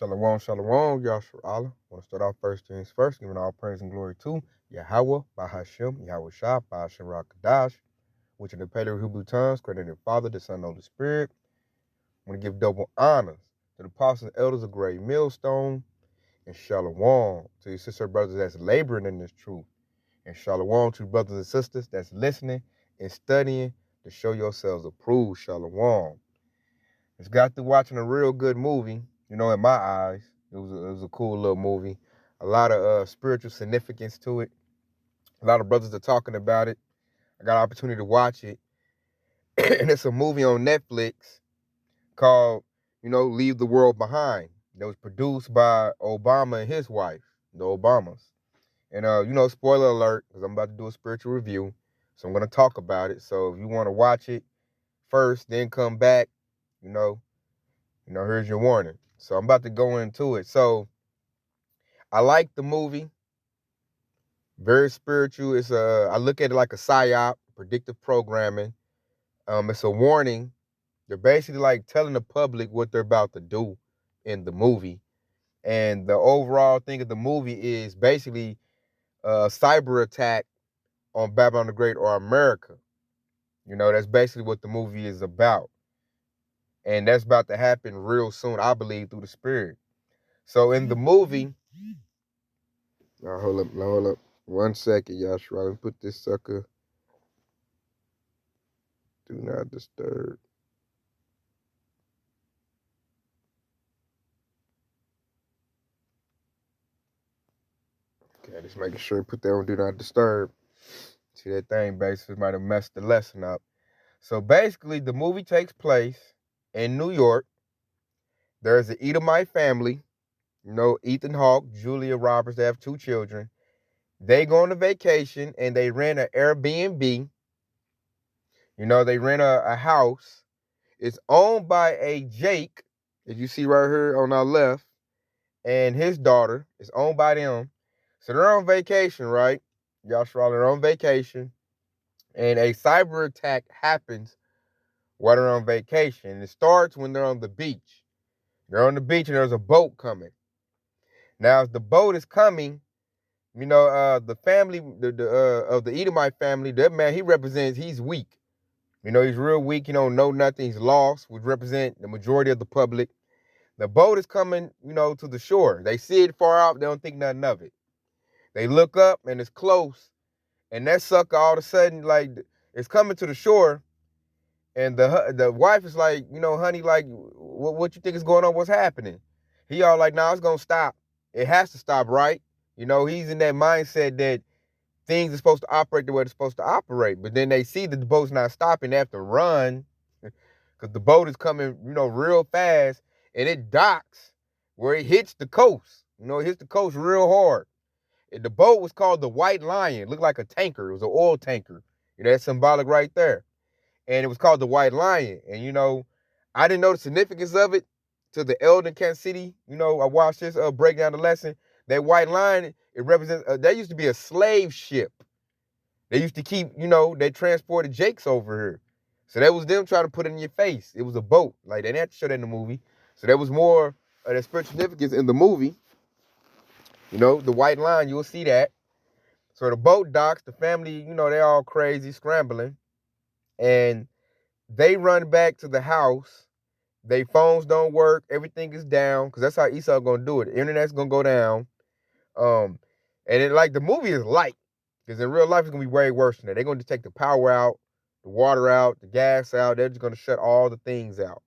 Shalom, shalom, Yashar Allah. I want to start off first things first, giving all praise and glory to Yahweh, Bahashem, Yahweh Shah, Bahashem Rakadash, which in the Paleo Hebrew tongues, credited the Father, the Son, and the Holy Spirit. I want to give double honors to the apostles and elders of Great Millstone, and shalom to your sister brothers that's laboring in this truth, and shalom to brothers and sisters that's listening and studying to show yourselves approved. Shalom. It's got through watching a real good movie, in my eyes. It was a cool little movie. A lot of spiritual significance to it. A lot of brothers are talking about it. I got an opportunity to watch it. And it's a movie on Netflix called, Leave the World Behind. That was produced by Obama and his wife, the Obamas. And, spoiler alert, because I'm about to do a spiritual review. So I'm going to talk about it. So if you want to watch it first, then come back, here's your warning. So I'm about to go into it. So I like the movie. Very spiritual. I look at it like a psyop, predictive programming. It's a warning. They're basically like telling the public what they're about to do in the movie. And the overall thing of the movie is basically a cyber attack on Babylon the Great or America. That's basically what the movie is about. And that's about to happen real soon, I believe, through the Spirit. So in the movie, now hold up. 1 second, Yashua. Let me put this sucker. Do not disturb. Okay, just making sure you put that on do not disturb. See that thing basically might have messed the lesson up. So basically, the movie takes place in New York. There's an Edomite family. Ethan Hawke, Julia Roberts, they have 2 children. They go on a vacation and they rent an Airbnb. They rent a house. It's owned by a Jake, as you see right here on our left, and his daughter. It's owned by them. So they're on vacation, right? Yashua, they're on vacation. And a cyber attack happens while they're on vacation. It starts when they're on the beach. They're on the beach and there's a boat coming. Now, as the boat is coming, the family of the Edomite family, that man, he's weak. He's real weak. He don't know nothing. He's lost, which represent the majority of the public. The boat is coming, to the shore. They see it far out. They don't think nothing of it. They look up and it's close. And that sucker all of a sudden, like, it's coming to the shore. And the wife is like, honey, like, what you think is going on? What's happening? He all like, nah, it's going to stop. It has to stop, right? He's in that mindset that things are supposed to operate the way they're supposed to operate. But then they see that the boat's not stopping. They have to run because the boat is coming, real fast. And it docks where it hits the coast. It hits the coast real hard. And the boat was called the White Lion. It looked like a tanker. It was an oil tanker. That's symbolic right there. And it was called the White Lion. And, I didn't know the significance of it till the elder in Kansas City. I watched this break down the lesson. That White Lion, it represents, that used to be a slave ship. They used to keep, they transported Jakes over here. So that was them trying to put it in your face. It was a boat. Like, they didn't have to show that in the movie. So there was more of that spiritual significance in the movie. The White Line, you'll see that. So the boat docks, the family, they're all crazy, scrambling. And they run back to the house. Their phones don't work. Everything is down. Because that's how Esau going to do it. The internet's going to go down. And the movie is light. Because in real life, it's going to be way worse than that. They're going to take the power out, the water out, the gas out. They're just going to shut all the things out.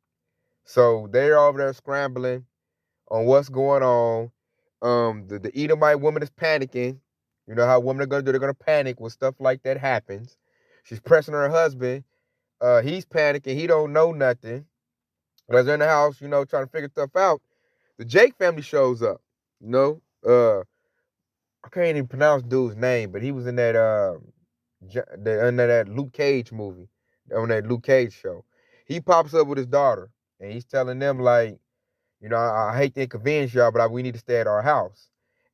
So they're over there scrambling on what's going on. The Edomite woman is panicking. You know how women are going to do. They're going to panic when stuff like that happens. She's pressing her husband. He's panicking. He don't know nothing. As they're in the house, trying to figure stuff out, the Jake family shows up. I can't even pronounce dude's name, but he was in that that Luke Cage movie, on that Luke Cage show. He pops up with his daughter, and he's telling them, like, I hate to inconvenience y'all, but we need to stay at our house.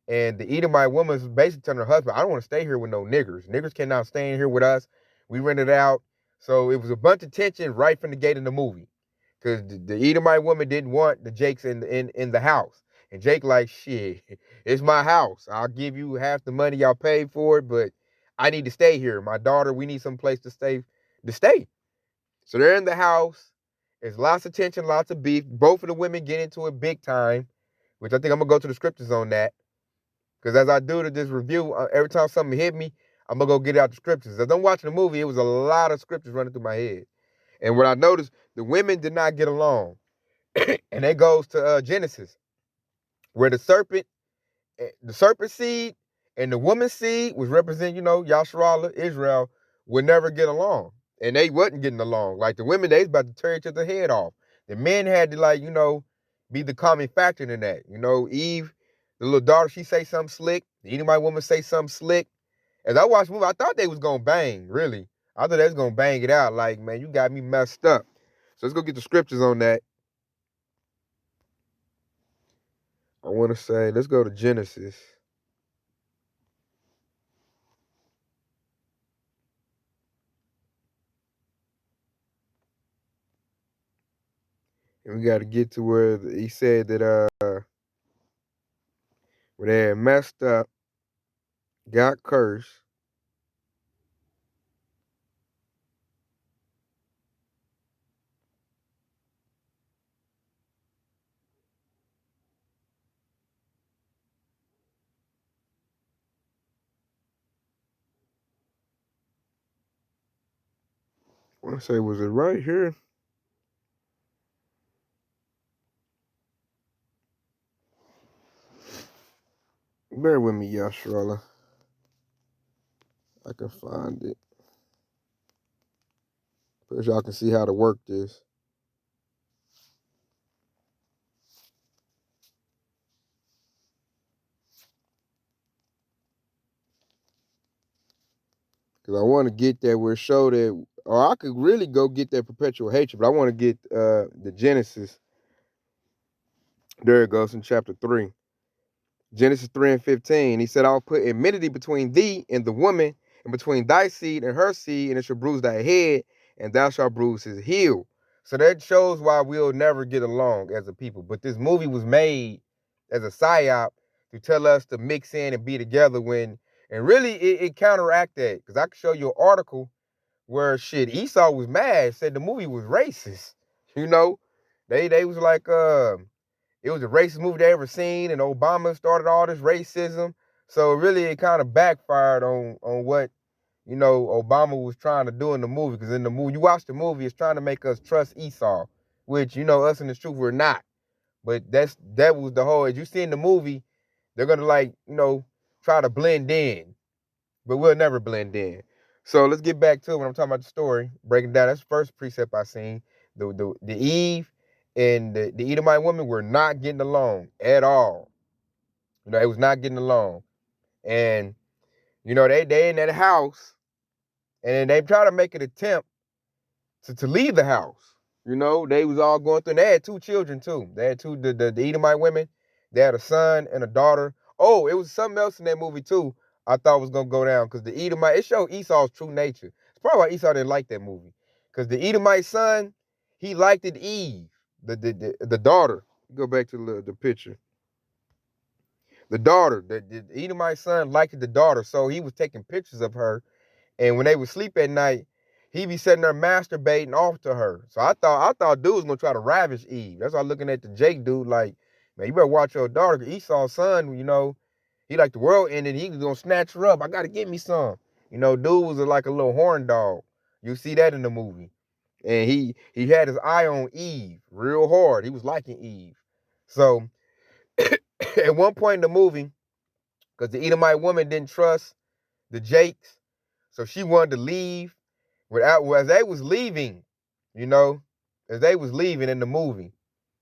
And the Edomite woman is basically telling her husband, I don't want to stay here with no niggers. Niggers cannot stay in here with us. We rented it out. So it was a bunch of tension right from the gate in the movie. Because the Edomite woman didn't want the Jakes in the house. And Jake like, shit, it's my house. I'll give you half the money y'all paid for it, but I need to stay here. My daughter, we need some place to stay. So they're in the house. There's lots of tension, lots of beef. Both of the women get into it big time, which I think I'm gonna go to the scriptures on that. Because as I do to this review, every time something hit me, I'm gonna go get out the scriptures. As I'm watching the movie, it was a lot of scriptures running through my head. And what I noticed, the women did not get along. And that goes to Genesis, where the serpent seed and the woman seed, which represent, Yasharallah, Israel, would never get along. And they wasn't getting along. Like the women, they was about to tear each other's head off. The men had to be the common factor in that. Eve, the little daughter, she say something slick. The Edomite woman say something slick. As I watched the movie, I thought they was gonna bang, really. I thought they was gonna bang it out. Like, man, you got me messed up. So let's go get the scriptures on that. I want to say, let's go to Genesis. And we got to get to where he said that when they had messed up, got cursed. I want to say, was it right here? Bear with me, Yasharallah. I can find it. But y'all can see how to work this. Because I want to get that where it showed that, or I could really go get that perpetual hatred, but I want to get the Genesis. There it goes in chapter 3. Genesis 3 and 15. He said, I'll put enmity between thee and the woman, and between thy seed and her seed, and it shall bruise thy head, and thou shalt bruise his heel. So that shows why we'll never get along as a people. But this movie was made as a psyop to tell us to mix in and be together and really it counteract that. Because I could show you an article where Esau was mad, said the movie was racist. They was like, it was the racist movie they ever seen, and Obama started all this racism. So really, it kind of backfired on what Obama was trying to do in the movie. Because in the movie, you watch the movie, it's trying to make us trust Esau, which us in the truth we're not. But that was the whole. As you see in the movie, they're gonna try to blend in, but we'll never blend in. So let's get back to it when I'm talking about the story, breaking down. That's the first precept I seen. The Eve and the Edomite woman were not getting along at all. It was not getting along. And, they in that house, and they try to make an attempt to leave the house. They was all going through, and they had 2 children too. They had the Edomite women, they had a son and a daughter. Oh, it was something else in that movie too I thought was going to go down, because the Edomite, it showed Esau's true nature. It's probably why Esau didn't like that movie. Because the Edomite son, he liked it Eve, the daughter. Go back to the picture. The daughter, the Edomite son liked the daughter, so he was taking pictures of her. And when they would sleep at night, he be sitting there masturbating off to her. So I thought dude was gonna try to ravish Eve. That's why I'm looking at the Jake dude like, man, you better watch your daughter. Esau's son, he like the world ended. He was gonna snatch her up. I gotta get me some. Dude was like a little horn dog. You see that in the movie. And he had his eye on Eve real hard. He was liking Eve. So at one point in the movie, because the Edomite woman didn't trust the Jakes, so she wanted to leave. As they was leaving, as they was leaving in the movie,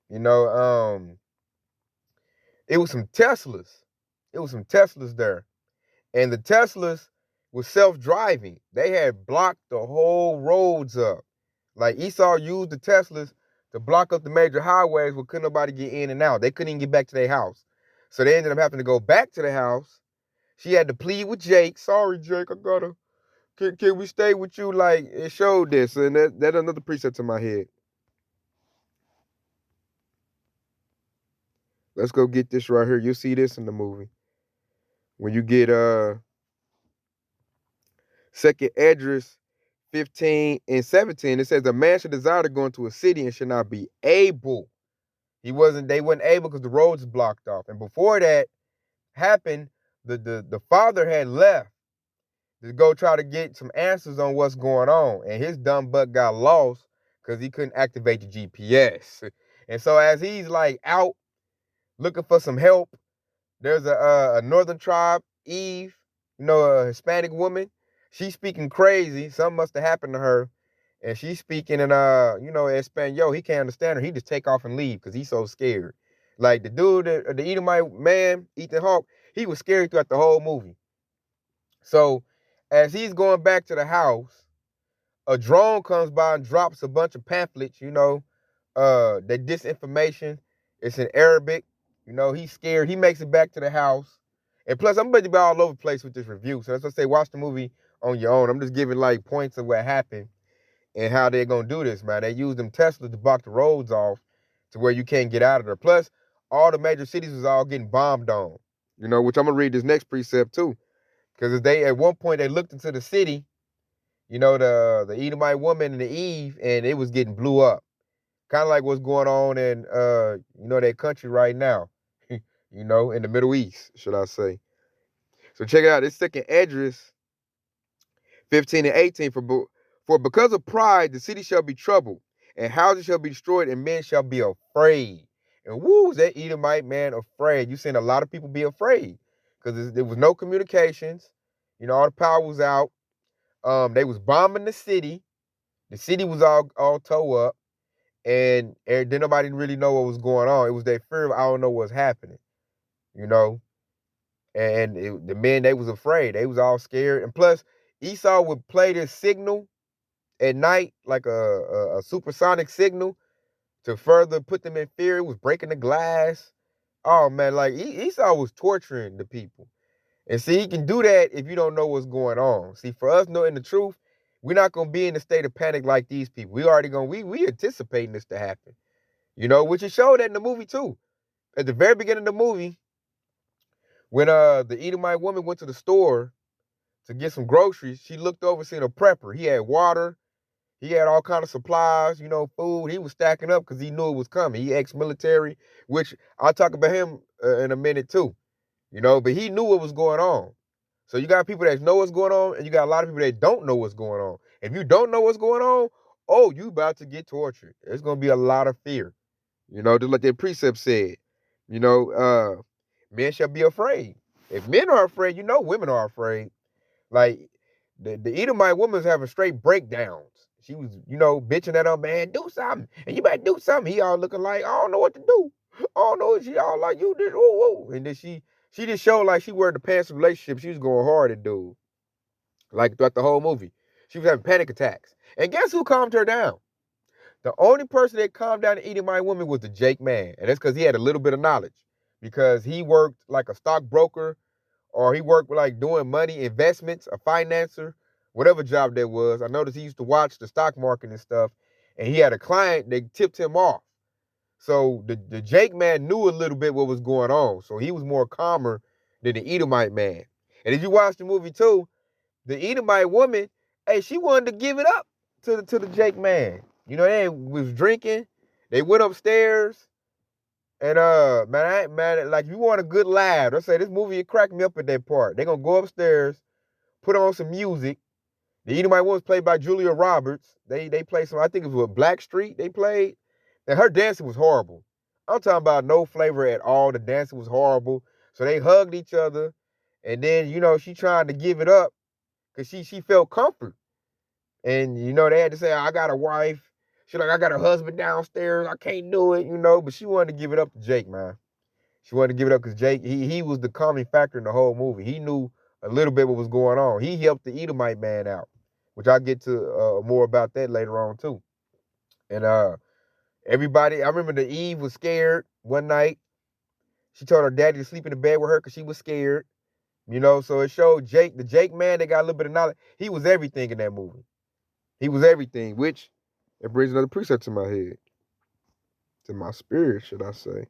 it was some Teslas. It was some Teslas there. And the Teslas was self-driving. They had blocked the whole roads up. Like Esau used the Teslas to block up the major highways where couldn't nobody get in and out. They couldn't even get back to their house. So they ended up having to go back to the house. She had to plead with Jake. Sorry, Jake, can we stay with you? Like, it showed this. And that another precept in my head. Let's go get this right here. You'll see this in the movie. When you get second Esdras 15 and 17, it says a man should desire to go into a city and should not be able. They wasn't able because the roads blocked off. And before that happened, the father had left to go try to get some answers on what's going on. And his dumb butt got lost because he couldn't activate the GPS. And so as he's like out looking for some help, there's a northern tribe, Eve, a Hispanic woman. She's speaking crazy. Something must have happened to her. And she's speaking in Espanol. He can't understand her. He just take off and leave because he's so scared. Like the dude, the Edomite man, Ethan Hawke, he was scared throughout the whole movie. So as he's going back to the house, a drone comes by and drops a bunch of pamphlets, that disinformation. It's in Arabic. He's scared. He makes it back to the house. And plus, I'm about to be all over the place with this review. So that's why I say watch the movie on your own. I'm just giving like points of what happened and how they're going to do this, man. They use them Teslas to block the roads off to where you can't get out of there. Plus, all the major cities was all getting bombed on, which I'm going to read this next precept too. Because at one point, they looked into the city, the Edomite woman and the Eve, and it was getting blew up. Kind of like what's going on in, that country right now, in the Middle East, should I say. So check it out. This second Esdras 15 and 18, for because of pride, the city shall be troubled, and houses shall be destroyed, and men shall be afraid. And woo, is that Edomite man afraid? You seen a lot of people be afraid because there was no communications. All the power was out. They was bombing the city. The city was all tore up, and then nobody didn't really know what was going on. It was their fear of I don't know what's happening, And the men, they was afraid. They was all scared. And plus, Esau would play this signal at night, like a supersonic signal, to further put them in fear. It was breaking the glass. Oh man, like Esau was torturing the people. And see, he can do that if you don't know what's going on. See, for us knowing the truth, we're not gonna be in a state of panic like these people. We already we anticipating this to happen. Which is showed that in the movie too. At the very beginning of the movie, when the Edomite woman went to the store to get some groceries, she looked over, seen a prepper. He had water. He had all kind of supplies, food. He was stacking up because he knew it was coming. He ex-military, which I'll talk about him in a minute too, but he knew what was going on. So you got people that know what's going on, and you got a lot of people that don't know what's going on. If you don't know what's going on, oh, you about to get tortured. There's going to be a lot of fear, just like that precept said, men shall be afraid. If men are afraid, women are afraid. Like, the Edomite woman was having straight breakdowns. She was, bitching at her man, do something. And you better do something. He all looking like, I don't know what to do. I don't know. She all like, you did, whoa. And then she just showed like she worried the past relationship. She was going hard at dude. Like throughout the whole movie. She was having panic attacks. And guess who calmed her down? The only person that calmed down the Edomite woman was the Jake man. And that's because he had a little bit of knowledge. Because he worked like a stockbroker, or he worked with like doing money investments, a financer, whatever job that was. I noticed he used to watch the stock market and stuff, and he had a client that tipped him off. So the Jake man knew a little bit what was going on, so he was more calmer than the Edomite man. And if you watch the movie too, the Edomite woman, hey, she wanted to give it up to the Jake man. They was drinking, they went upstairs. And man, like if you want a good laugh, let's say this movie, it cracked me up at that part. They're gonna go upstairs, put on some music. The Edomite was played by Julia Roberts. They played some, I think it was with Black Street they played. And her dancing was horrible. I'm talking about no flavor at all. The dancing was horrible. So they hugged each other. And then, she tried to give it up because she felt comfort. And, they had to say, I got a wife. She's like, I got a husband downstairs. I can't do it, But she wanted to give it up to Jake, man. She wanted to give it up because Jake, he was the calming factor in the whole movie. He knew a little bit what was going on. He helped the Edomite man out, which I'll get to more about that later on too. And everybody, I remember the Eve was scared one night. She told her daddy to sleep in the bed with her because she was scared. So it showed Jake, the Jake man, they got a little bit of knowledge. He was everything in that movie. He was everything, which it brings another precept to my head. To my spirit, should I say.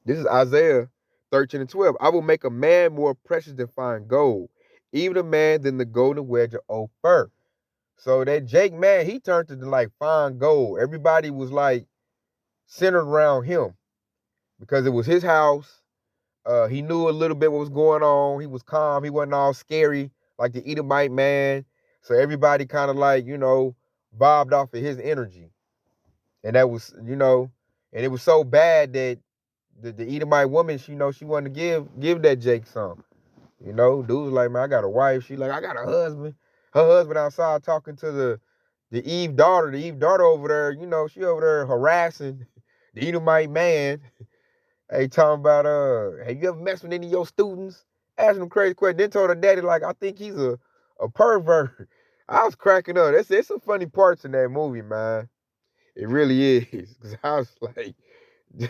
This is Isaiah 13 and 12. I will make a man more precious than fine gold, even a man than the golden wedge of Ophir. So that Jake man, he turned into like fine gold. Everybody was like centered around him because it was his house. He knew a little bit what was going on. He was calm. He wasn't all scary like the Edomite man. So everybody kind of like, bobbed off of his energy. And that was, and it was so bad that the Edomite woman, she wanted to give that Jake some. Dude was like, man, I got a wife. She like, I got a husband. Her husband outside talking to the Eve daughter. The Eve daughter over there, she over there harassing the Edomite man. Hey, talking about, have you ever messed with any of your students? Asking them crazy questions. Then told her daddy, like, I think he's a pervert. I was cracking up. It's some funny parts in that movie, man. It really is. Because I was like,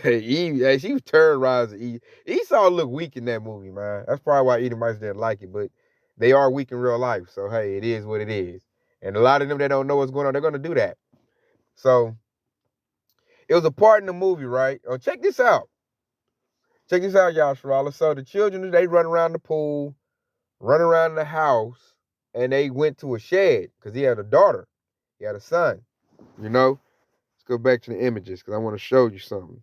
Eve, she was terrorizing Eve. Esau looked weak in that movie, man. That's probably why Edomites didn't like it, but they are weak in real life. So, hey, it is what it is. And a lot of them that don't know what's going on, they're going to do that. So, it was a part in the movie, right? Oh, check this out. Check this out, y'all, Sharala. So, the children, they run around the pool, run around the house, and they went to a shed because he had a daughter. He had a son, Let's go back to the images because I want to show you something.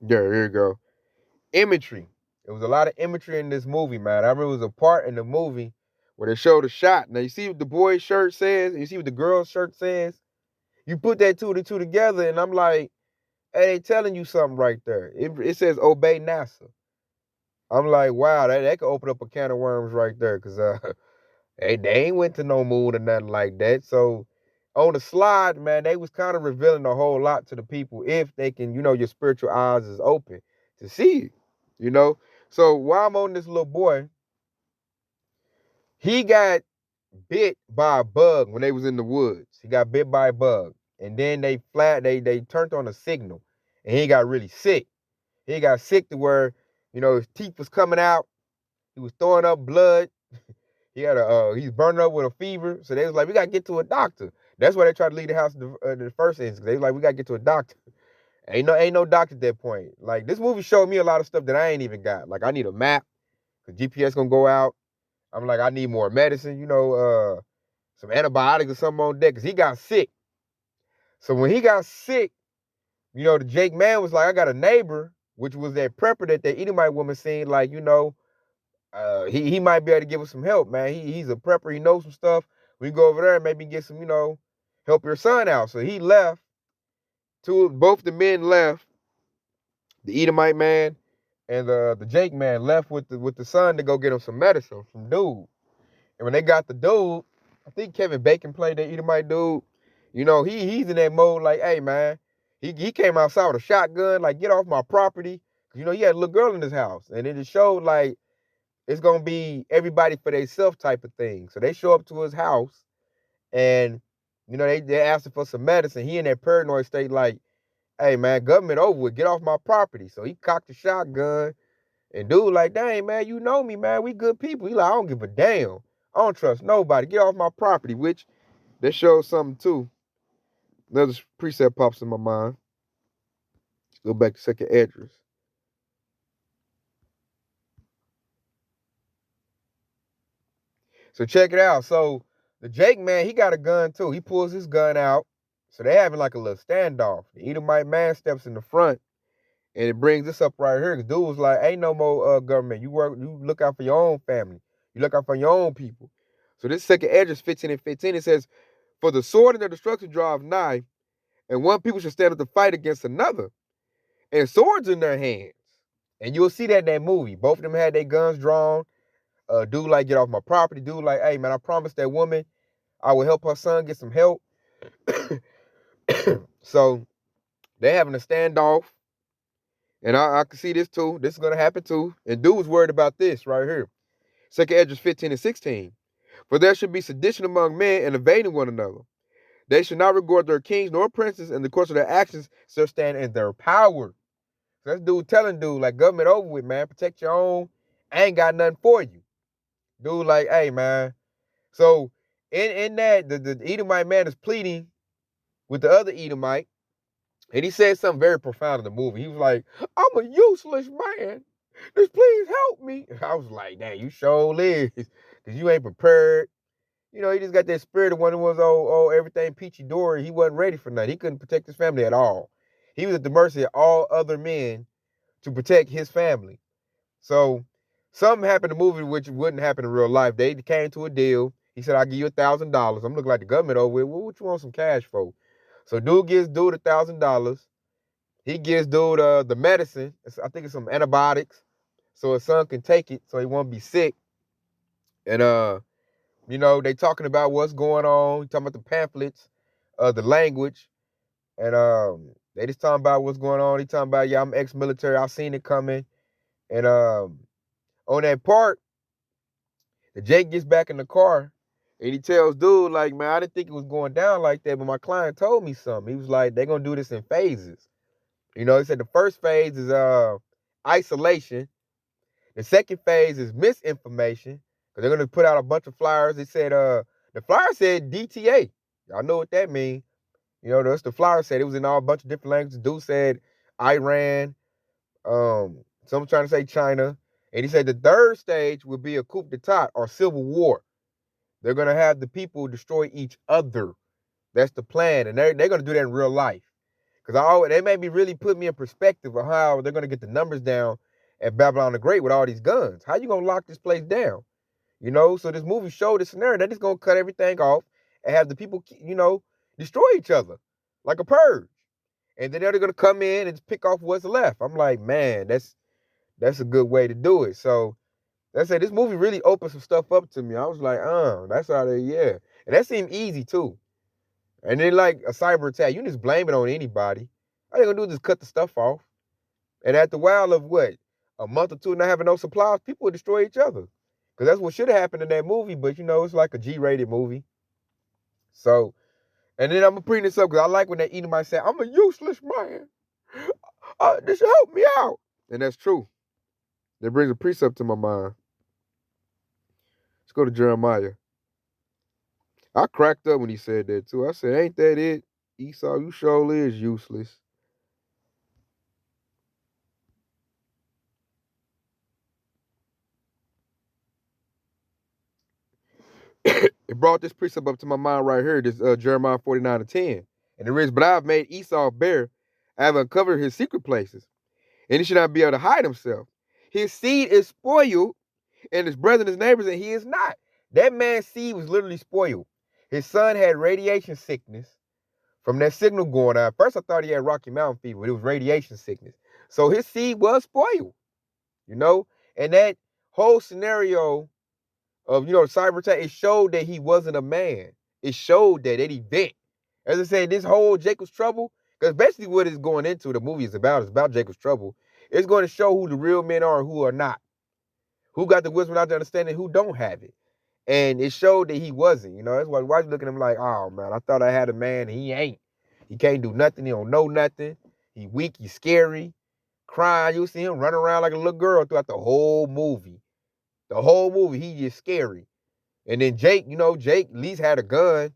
Here you go. Imagery. There was a lot of imagery in this movie, man. I remember it was a part in the movie where they showed a shot. Now, you see what the boy's shirt says? You see what the girl's shirt says? You put that two and two together, and I'm like, hey, they telling you something right there. It says obey NASA. I'm like, wow, that could open up a can of worms right there, because they ain't went to no moon or nothing like that. So on the slide, man, they was kind of revealing a whole lot to the people if they can, your spiritual eyes is open to see it, So while I'm on this little boy, he got bit by a bug when they was in the woods. He got bit by a bug. And then they turned on a signal and he got really sick. He got sick to where, his teeth was coming out. He was throwing up blood. He's burning up with a fever. So they was like, we got to get to a doctor. That's why they tried to leave the house in the first instance. They was like, we got to get to a doctor. Ain't no doctor at that point. Like, this movie showed me a lot of stuff that I ain't even got. Like, I need a map because GPS going to go out. I'm like, I need more medicine, some antibiotics or something on deck because he got sick. So when he got sick, the Jake man was like, I got a neighbor, which was that prepper that Edomite woman seen, like, he might be able to give us some help, man. He's a prepper. He knows some stuff. We go over there and maybe get some, help your son out. So he left. Both the men left. The Edomite man and the Jake man left with the son to go get him some medicine from dude. And when they got the dude, I think Kevin Bacon played that Edomite dude. He's in that mode like, hey, man. He came outside with a shotgun, like, get off my property. He had a little girl in his house. And then it showed, like, it's going to be everybody for themselves type of thing. So they show up to his house and, they asked him for some medicine. He in that paranoid state like, hey, man, government over with. Get off my property. So he cocked the shotgun. And dude like, dang, man, you know me, man. We good people. He like, I don't give a damn. I don't trust nobody. Get off my property, which that shows something too. Another precept pops in my mind. Let's go back to second address. So check it out. So the Jake man, he got a gun too. He pulls his gun out. So they having like a little standoff. The Edomite man steps in the front, and it brings this up right here. Cause dude was like, ain't no more government. You look out for your own family. You look out for your own people. So this second address 15 and 15, it says, for the sword and the destruction drive nigh, and one people should stand up to fight against another, and swords in their hands. And you'll see that in that movie. Both of them had their guns drawn. Dude like, get off my property. Dude like, hey, man, I promised that woman I will help her son get some help. So they having a standoff. And I can see this too. This is going to happen too. And dude was worried about this right here. Second address 15 and 16. For there should be sedition among men and evading one another. They should not regard their kings nor princes, and the course of their actions shall stand in their power. So that's dude telling dude, like, government over with, man. Protect your own. I ain't got nothing for you. Dude like, hey, man. So in that the Edomite man is pleading with the other Edomite, and he said something very profound in the movie. He was like, "I'm a useless man. Just please help me." I was like, "Damn, you sure is, because you ain't prepared." He just got that spirit of when it was everything peachy dory. He wasn't ready for nothing. He couldn't protect his family at all. He was at the mercy of all other men to protect his family. So something happened in the movie which wouldn't happen in real life. They came to a deal. He said, "I'll give you $1,000. I'm looking like the government over with. What you want some cash for?" So dude gives dude $1,000. He gives dude the medicine. I think it's some antibiotics, so his son can take it so he won't be sick. And they talking about what's going on. He talking about the pamphlets, the language, and they just talking about what's going on. He talking about, yeah, I'm ex-military. I seen it coming. And on that part, the Jake gets back in the car and he tells dude, like, "Man, I didn't think it was going down like that, but my client told me something." He was like, "They're gonna do this in phases." He said the first phase is isolation. The second phase is misinformation, because they're gonna put out a bunch of flyers. They said the flyer said DTA. Y'all know what that means. That's the flyer said. It was in all a bunch of different languages. Dude said Iran, someone trying to say China. And he said the third stage will be a coup d'etat or civil war. They're gonna have the people destroy each other. That's the plan, and they're gonna do that in real life. Because they made me really put me in perspective of how they're gonna get the numbers down at Babylon the Great with all these guns. How you gonna lock this place down? So this movie showed the scenario that it's gonna cut everything off and have the people, destroy each other like a purge. And then they're gonna come in and pick off what's left. I'm like, man, that's a good way to do it. So that's it. This movie really opened some stuff up to me. I was like, that's how yeah. And that seemed easy too. And then like a cyber attack, you can just blame it on anybody. All they gonna do is just cut the stuff off. And at the while of what? A month or two not having no supplies, people would destroy each other. Because that's what should have happened in that movie, but it's like a G-rated movie. So, and then I'm gonna bring this up because I like when they Edomite say, "I'm a useless man. This should help me out." And that's true. That brings a precept to my mind. Let's go to Jeremiah. I cracked up when he said that too. I said, "Ain't that it? Esau, you surely is useless." It brought this precept up to my mind right here. This Jeremiah 49:10. And it reads, "But I have made Esau bare. I have uncovered his secret places. And he should not be able to hide himself. His seed is spoiled, and his brethren, his neighbors, and he is not." That man's seed was literally spoiled. His son had radiation sickness from that signal going on. At first, I thought he had Rocky Mountain fever, but it was radiation sickness. So his seed was spoiled, And that whole scenario of, cyber attack, it showed that he wasn't a man. It showed that event. As I said, this whole Jacob's trouble, because basically what it's going into, the movie is about Jacob's trouble. It's going to show who the real men are and who are not. Who got the wisdom without the understanding, who don't have it. And it showed that he wasn't. That's why you look at him like, "Oh man, I thought I had a man, and he ain't. He can't do nothing, he don't know nothing. He weak, he's scary, crying. You see him running around like a little girl throughout the whole movie. The whole movie, he just scary." And then Jake, Jake at least had a gun.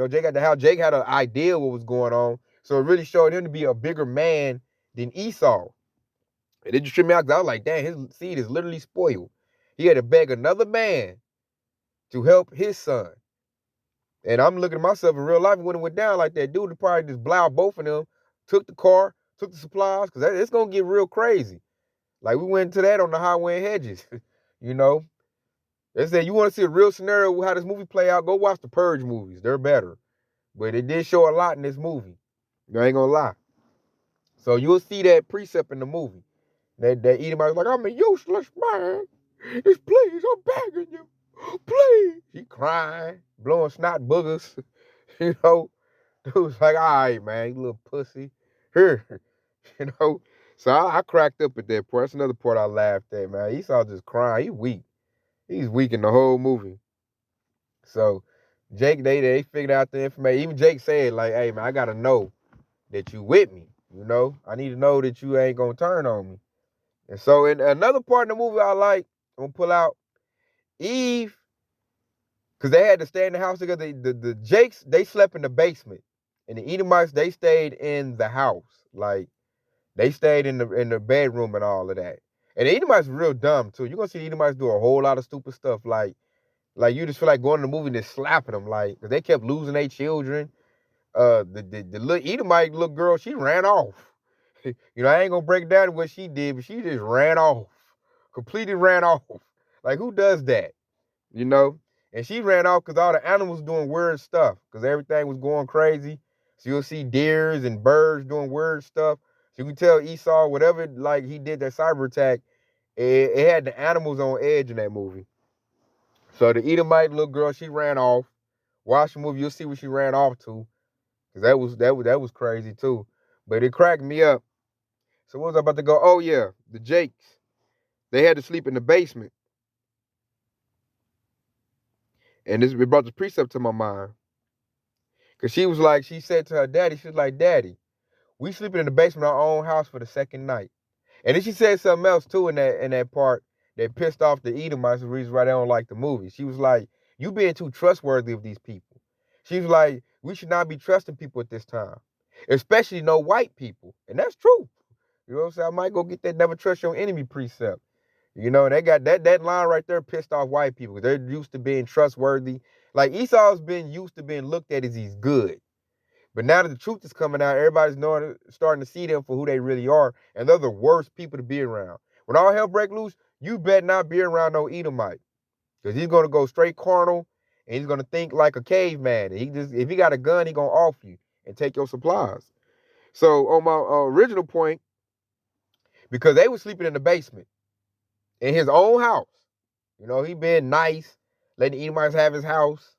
Jake at the house. Jake had an idea what was going on. So it really showed him to be a bigger man than Esau. And it just tripped me out because I was like, "Damn, his seed is literally spoiled." He had to beg another man to help his son. And I'm looking at myself in real life when it went down like that. Dude would probably just blow both of them, took the car, took the supplies, because it's going to get real crazy. Like we went into that on the highway in Hedges, They said, you want to see a real scenario of how this movie play out, go watch the Purge movies. They're better. But it did show a lot in this movie. I ain't going to lie. So you'll see that precept in the movie. That Edomite was like, "I'm a useless man. Just please, I'm begging you. Please." He crying, blowing snot boogers. Dude was like, "All right, man, you little pussy." Here. So I cracked up at that part. That's another part I laughed at, man. Esau just crying. He's weak. He's weak in the whole movie. So Jake, they figured out the information. Even Jake said, like, "Hey, man, I got to know that you with me. I need to know that you ain't going to turn on me." And so in another part of the movie I like, I'm going to pull out, Eve Because they had to stay in the house together. The Jakes, they slept in the basement. And the Edomites, they stayed in the house. Like, they stayed in the bedroom and all of that. And the Edomites were real dumb, too. You're going to see the Edomites do a whole lot of stupid stuff. Like you just feel like going to the movie and just slapping them. Like, 'cause they kept losing their children. The little Edomite little girl, she ran off. I ain't going to break down what she did, but she just ran off. Completely ran off. Like, who does that? You know? And she ran off because all the animals doing weird stuff because everything was going crazy. So you'll see deers and birds doing weird stuff. So you can tell Esau, whatever, like, he did that cyber attack, it had the animals on edge in that movie. So the Edomite little girl, she ran off. Watch the movie, you'll see what she ran off to. Because that was crazy too. But it cracked me up. So what was I about to go? Oh yeah, the Jakes. They had to sleep in the basement. And it brought the precept to my mind. Because she said to her daddy, she was like, Daddy, we sleeping in the basement of our own house for the second night. And then she said something else too in that part that pissed off the Edomites, the reason why they don't like the movie. She was like, you being too trustworthy of these people. She was like, we should not be trusting people at this time. Especially no white people. And that's true. You know what I'm saying? I might go get that never trust your enemy precept. They got that line right there pissed off white people. They're used to being trustworthy. Like Esau's been used to being looked at as he's good. But now that the truth is coming out, everybody's starting to see them for who they really are. And they're the worst people to be around. When all hell break loose, you better not be around no Edomite. Because he's going to go straight carnal and he's going to think like a caveman. And if he got a gun, he's going to off you and take your supplies. So on my original point, because they were sleeping in the basement in his own house. He been nice, letting the Edomites have his house.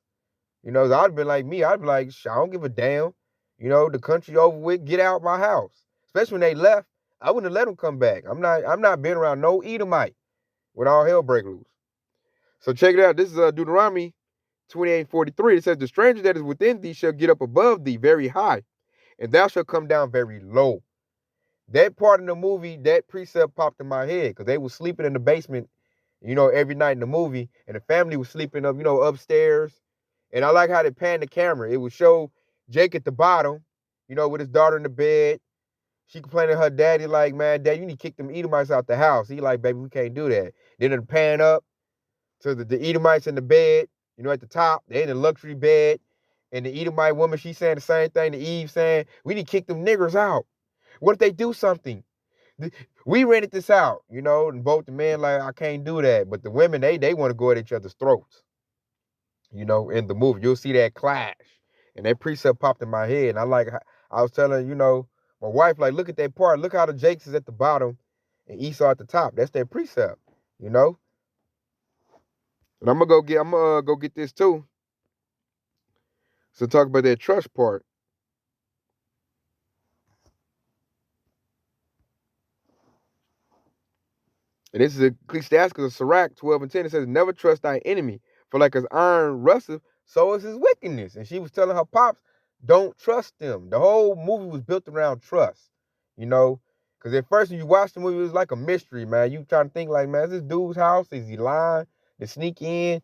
I'd been like me. I'd be like, I don't give a damn. The country over with, get out my house. Especially when they left, I wouldn't have let them come back. I'm not being around no Edomite when all hell break loose. So check it out. This is Deuteronomy 28:43. It says, the stranger that is within thee shall get up above thee very high, and thou shalt come down very low. That part of the movie, that precept popped in my head because they were sleeping in the basement, every night in the movie, and the family was sleeping up, upstairs. And I like how they panned the camera. It would show Jake at the bottom, with his daughter in the bed. She complaining to her daddy, like, man, Dad, you need to kick them Edomites out the house. He like, baby, we can't do that. Then it pan up to the Edomites in the bed, at the top. They in the luxury bed. And the Edomite woman, she's saying the same thing to Eve, saying, we need to kick them niggers out. What if they do something? We rented this out, and both the men like, I can't do that. But the women, they want to go at each other's throats. In the movie, you'll see that clash. And that precept popped in my head. And I was telling, my wife, like, look at that part. Look how the Jakes is at the bottom and Esau at the top. That's their precept, And I'm gonna go get this too. So talk about that trust part. And this is Ecclesiastes of Sirach 12:10. It says, never trust thy enemy, for like as iron rusteth, so is his wickedness. And she was telling her pops, don't trust them. The whole movie was built around trust, Because at first when you watch the movie, it was like a mystery, man. You trying to think like, man, is this dude's house? Is he lying to sneak in?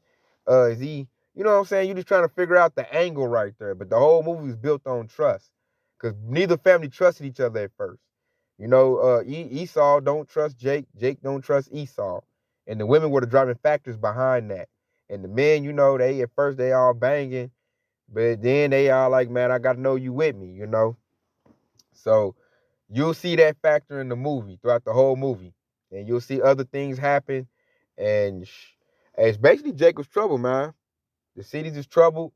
Is he, you know what I'm saying? You just trying to figure out the angle right there. But the whole movie was built on trust. Because neither family trusted each other at first. Esau don't trust Jake. Jake don't trust Esau. And the women were the driving factors behind that. And the men, they at first they all banging, but then they all like, man, I got to know you with me, So you'll see that factor in the movie throughout the whole movie. And you'll see other things happen. And it's basically Jacob's trouble, man. The cities is troubled.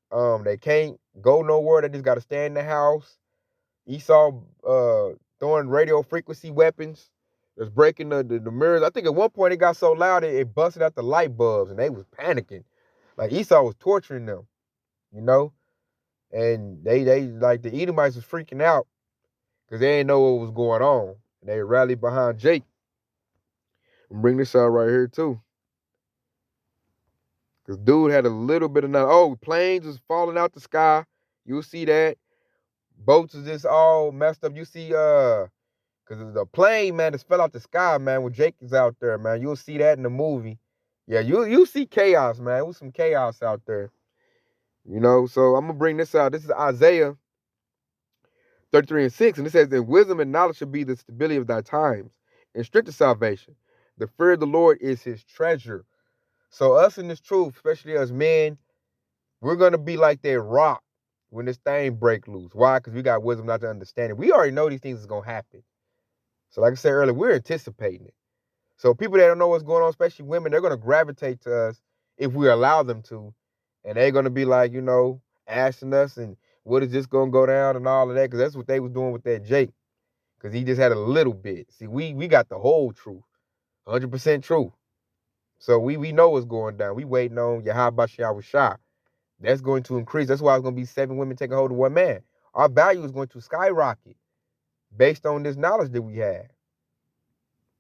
They can't go nowhere. They just got to stay in the house. Esau throwing radio frequency weapons. It's breaking the mirrors. I think at one point it got so loud it busted out the light bulbs and they was panicking. Like Esau was torturing them, And they like the Edomites was freaking out because they didn't know what was going on. And they rallied behind Jake. I'm bring this out right here too. Because dude had a little bit of planes was falling out the sky. You'll see that. Boats is just all messed up. You see, because the plane, man, just fell out the sky, man, with Jake is out there, man. You'll see that in the movie. Yeah, you see chaos, man. It was some chaos out there. So I'm gonna bring this out. This is Isaiah 33 and 6, and it says, "Then wisdom and knowledge should be the stability of thy times, and strength of salvation. The fear of the Lord is his treasure." So us in this truth, especially us men, we're gonna be like that rock when this thing break loose. Why? Because we got wisdom not to understand it. We already know these things is gonna happen. So like I said earlier, we're anticipating it. So people that don't know what's going on, especially women, they're gonna gravitate to us if we allow them to, and they're gonna be like, asking us and what is this gonna go down and all of that, because that's what they was doing with that Jake, because he just had a little bit. See, we got the whole truth, 100% truth. So we know what's going down. We waiting on Yahabashah Shah. That's going to increase. That's why it's going to be 7 women taking hold of 1 man. Our value is going to skyrocket based on this knowledge that we have.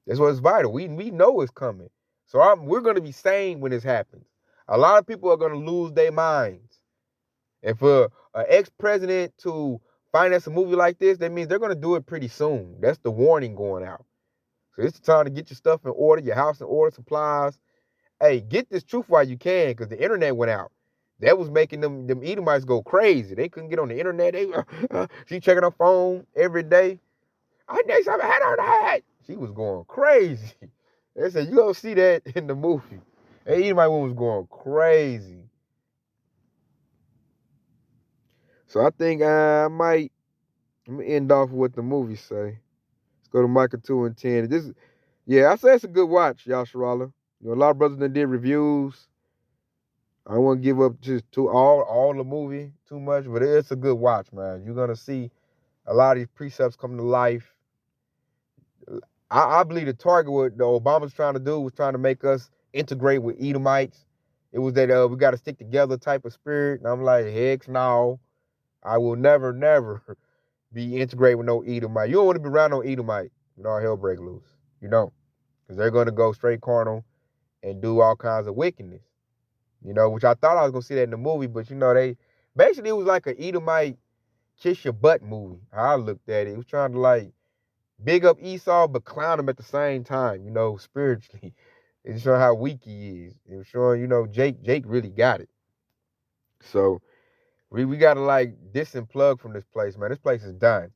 That's what's vital. We know it's coming. So we're going to be sane when this happens. A lot of people are going to lose their minds. And for an ex-president to finance a movie like this, that means they're going to do it pretty soon. That's the warning going out. So it's time to get your stuff in order, your house in order, supplies. Hey, get this truth while you can, because the internet went out. That was making them Edomites go crazy. They couldn't get on the internet. She checking her phone every day. I need something had on that. She was going crazy. They said, you don't see that in the movie. And Edomite woman was going crazy. So I think I'm gonna end off with what the movie say. Let's go to Micah 2 and 10. I say it's a good watch, Yasharala. A lot of brothers that did reviews. I don't want to give up just to all the movie too much, but it's a good watch, man. You're gonna see a lot of these precepts come to life. I believe the target what the Obama's trying to do was trying to make us integrate with Edomites. It was that we got to stick together type of spirit, and I'm like, heck no, I will never, never be integrated with no Edomite. You don't want to be around no Edomite when all hell break loose. You don't, because they're gonna go straight carnal and do all kinds of wickedness. Which I thought I was gonna see that in the movie, but they basically it was like an Edomite kiss your butt movie. How I looked at it. It was trying to like big up Esau but clown him at the same time, spiritually. It's showing how weak he is. It was showing, Jake really got it. So we gotta like disenplug from this place, man. This place is done.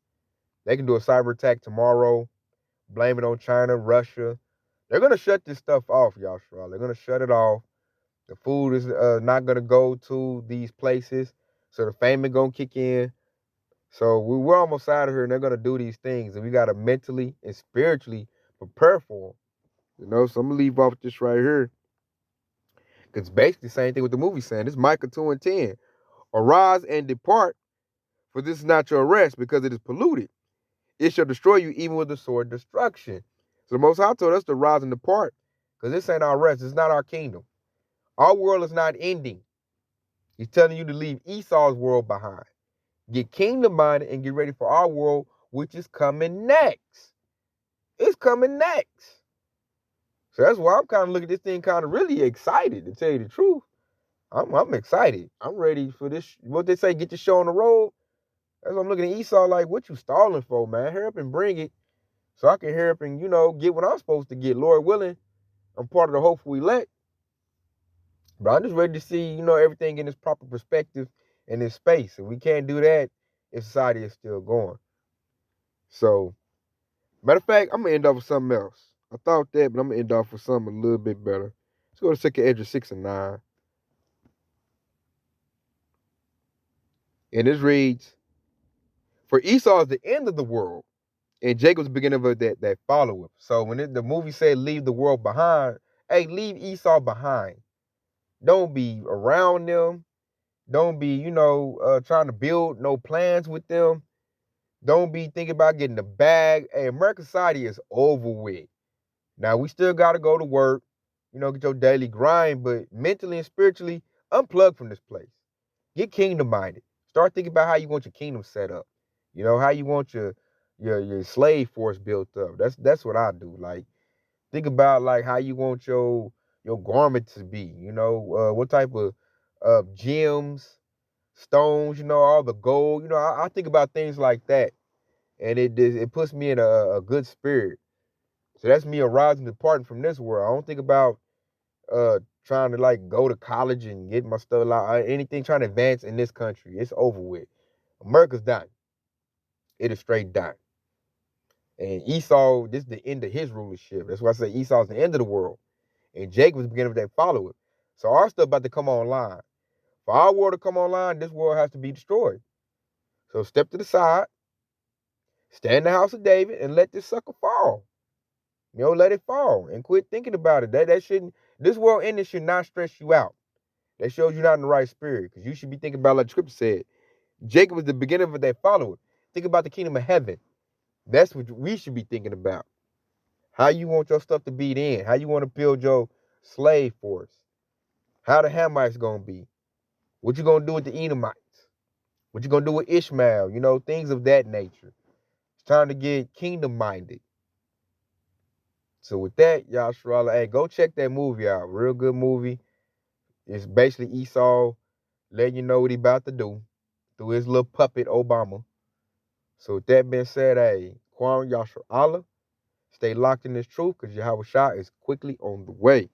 They can do a cyber attack tomorrow, blame it on China, Russia. They're gonna shut this stuff off, y'all. They're gonna shut it off. The food is not going to go to these places. So the famine going to kick in. So we're almost out of here, and they're going to do these things. And we got to mentally and spiritually prepare for them. So I'm going to leave off this right here. Because it's basically the same thing with the movie saying. This is Micah 2 and 10. Arise and depart, for this is not your rest, because it is polluted. It shall destroy you even with the sword of destruction. So the Most High told us to rise and depart. Because this ain't our rest. It's not our kingdom. Our world is not ending. He's telling you to leave Esau's world behind. Get kingdom minded and get ready for our world, which is coming next. It's coming next. So that's why I'm kind of looking at this thing kind of really excited, to tell you the truth. I'm excited. I'm ready for this. What they say, get your show on the road. That's what I'm looking at Esau like, what you stalling for, man? Hurry up and bring it so I can hurry up and, get what I'm supposed to get. Lord willing, I'm part of the hopeful elect. But I'm just ready to see, everything in its proper perspective in this space. And we can't do that if society is still going. So, matter of fact, I'm going to end off with something else. I thought that, but I'm going to end off with something a little bit better. Let's go to 2 Ezra 6 and 9. And this reads, for Esau is the end of the world, and Jacob's the beginning of that followeth. So when the movie said leave the world behind, hey, leave Esau behind. Don't be around them. Don't be, trying to build no plans with them. Don't be thinking about getting the bag. Hey, American society is over with. Now, we still got to go to work, get your daily grind, but mentally and spiritually, unplug from this place. Get kingdom minded. Start thinking about how you want your kingdom set up. How you want your slave force built up. That's what I do. Like, think about like how you want your garment to be. What type of gems, stones, all the gold. I think about things like that, and it puts me in a good spirit. So that's me arising, departing from this world. I don't think about trying to like go to college and get my stuff like anything trying to advance in this country. It's over with. America's dying. It is straight dying. And Esau, this is the end of his rulership. That's why I say Esau's the end of the world. And Jacob was the beginning of that follower. So our stuff about to come online. For our world to come online, this world has to be destroyed. So step to the side, stand in the house of David, and let this sucker fall. Let it fall and quit thinking about it. That shouldn't. This world ending should not stress you out. That shows you're not in the right spirit, because you should be thinking about, like the scripture said, Jacob was the beginning of that follower. Think about the kingdom of heaven. That's what we should be thinking about. How you want your stuff to be then. How you want to build your slave force. How the Hamites going to be. What you going to do with the Edomites. What you going to do with Ishmael. Things of that nature. It's time to get kingdom minded. So with that, y'all, hey, go check that movie out. Real good movie. It's basically Esau letting you know what he about to do through his little puppet, Obama. So with that being said, hey, Kwame Yashar Allah, stay locked in this truth, because Yahweh Shah is quickly on the way.